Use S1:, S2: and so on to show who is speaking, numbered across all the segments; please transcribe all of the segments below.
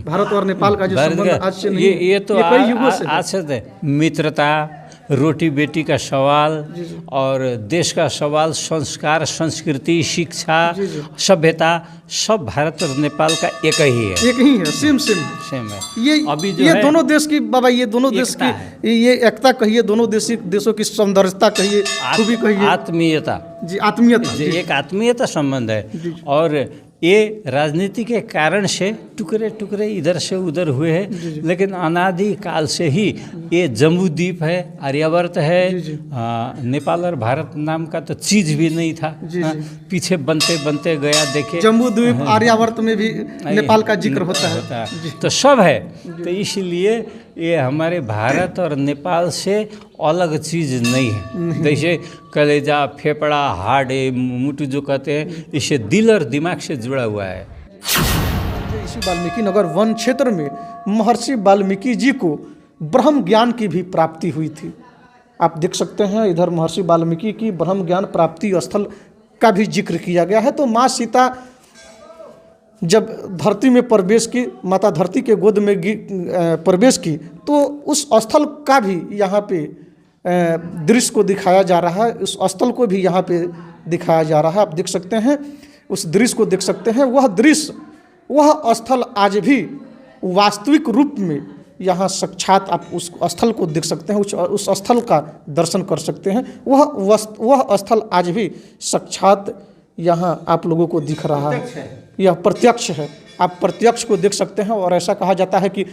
S1: भारत और नेपाल का जो संबंध आज से नहीं है,
S2: ये तो
S1: कई युगों से
S2: आज से मित्रता, रोटी बेटी का सवाल और देश का सवाल, संस्कार, संस्कृति, शिक्षा, सभ्यता, सब भारत और नेपाल का एक ही है।
S1: एक ही है, सेम है। ये
S2: अभी जो
S1: ये
S2: है,
S1: दोनों देश की बाबा, ये दोनों देश की ये एकता कहिए, दोनों देशों की सौंदर्यता कहिए, खूबी कहिए,
S2: आत्मीयता
S1: जी, आत्मीयता,
S2: एक आत्मीयता संबंध है। और ये राजनीति के कारण से टुकड़े टुकड़े इधर से उधर हुए हैं, लेकिन अनादि काल से ही ये जम्बूद्वीप है, आर्यावर्त है, नेपाल और भारत नाम का तो चीज भी नहीं था। पीछे बनते बनते गया, देखे
S1: जम्बूद्वीप आर्यावर्त में भी नेपाल का जिक्र होता है,
S2: तो सब है। तो इसलिए ये हमारे भारत और नेपाल से अलग चीज़ नहीं है। जैसे कलेजा, फेफड़ा, हार्ट, मुट्ठी जो कहते हैं, इससे दिल और दिमाग से जुड़ा हुआ है।
S1: इसी वाल्मीकि नगर वन क्षेत्र में महर्षि वाल्मीकि जी को ब्रह्म ज्ञान की भी प्राप्ति हुई थी। आप देख सकते हैं इधर महर्षि वाल्मीकि की ब्रह्म ज्ञान प्राप्ति स्थल का भी जिक्र किया गया है। तो माँ सीता जब धरती में प्रवेश की, माता धरती के गोद में प्रवेश की, तो उस स्थल का भी यहाँ पे दृश्य को दिखाया जा रहा है, उस स्थल को भी यहाँ पे दिखाया जा रहा है। आप देख सकते हैं, उस दृश्य को देख सकते हैं। वह दृश्य, वह स्थल आज भी वास्तविक रूप में यहाँ साक्षात आप उस स्थल को देख सकते हैं, उस स्थल का दर्शन कर सकते हैं। वह स्थल आज भी साक्षात यहाँ आप लोगों को दिख रहा है, यह प्रत्यक्ष है। आप प्रत्यक्ष को देख सकते हैं। और ऐसा कहा जाता है कि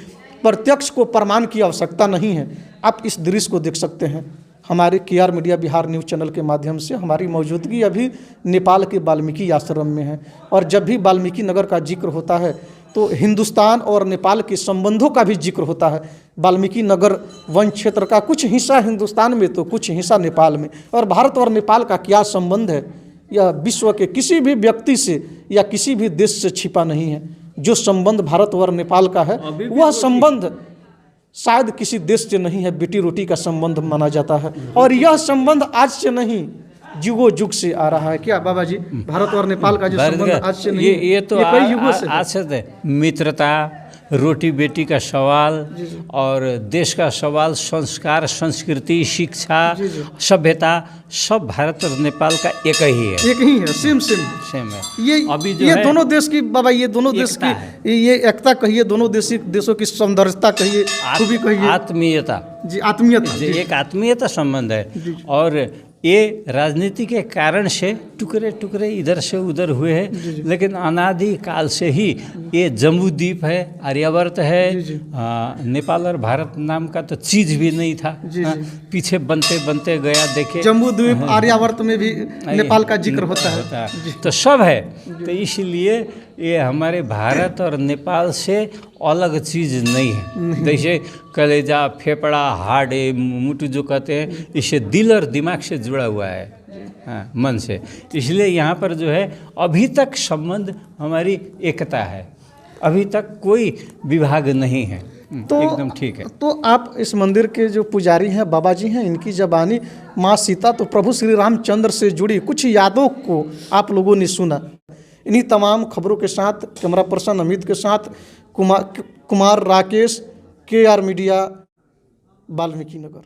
S1: प्रत्यक्ष को प्रमाण की आवश्यकता नहीं है, आप इस दृश्य को देख सकते हैं। हमारे KR media Bihar news channel के माध्यम से हमारी मौजूदगी अभी नेपाल के वाल्मीकि आश्रम में है। और जब भी वाल्मीकि नगर का जिक्र होता है तो हिंदुस्तान और नेपाल के संबंधों का भी जिक्र होता है। वाल्मीकि नगर वन क्षेत्र का कुछ हिस्सा हिंदुस्तान में तो कुछ हिस्सा नेपाल में, और भारत और नेपाल का क्या संबंध है, यह विश्व के किसी भी व्यक्ति से या किसी भी देश से छिपा नहीं है। जो संबंध भारत और नेपाल का है, वह संबंध शायद किसी देश से नहीं है, बेटी रोटी का संबंध माना जाता है। और यह संबंध आज से नहीं, युगों युग से आ रहा है। क्या बाबा जी, भारत और नेपाल का जो संबंध आज से नहीं,
S2: ये तो
S1: कई युगों से
S2: आज से मित्रता, रोटी बेटी का सवाल और देश का सवाल, संस्कार, संस्कृति, शिक्षा, सभ्यता, सब भारत और नेपाल का एक ही है।
S1: एक ही है, सेम है। ये
S2: अभी जो
S1: ये
S2: है,
S1: दोनों देश की बाबा, ये दोनों देश की ये एकता कहिए, दोनों देशों की सौंदर्यता कहिए, खूबी कहिए,
S2: आत्मीयता,
S1: जी, आत्मीयता,
S2: एक आत्मीयता संबंध है। और ये राजनीति के कारण से टुकड़े टुकड़े इधर से उधर हुए हैं, लेकिन अनादि काल से ही ये जम्बूद्वीप है, आर्यावर्त है, नेपाल और भारत नाम का तो चीज भी नहीं था। पीछे बनते बनते गया, देखे
S1: जम्बूद्वीप आर्यावर्त में भी नेपाल का जिक्र होता है,
S2: तो सब है। तो इसलिए ये हमारे भारत और नेपाल से अलग चीज़ नहीं है। जैसे कलेजा, फेफड़ा, हार्ट, मुट्ठी जो कहते हैं, इससे दिल और दिमाग से जुड़ा हुआ है, मन से। इसलिए यहाँ पर जो है अभी तक संबंध हमारी एकता है, अभी तक कोई विभाग नहीं है, तो एकदम ठीक है।
S1: तो आप इस मंदिर के जो पुजारी हैं, बाबा जी हैं, इनकी जबानी माँ सीता तो प्रभु श्री रामचंद्र से जुड़ी कुछ यादों को आप लोगों ने सुना। इन्हीं तमाम खबरों के साथ कैमरा पर्सन अमित के साथ कुमार राकेश, KR मीडिया, वाल्मीकि नगर।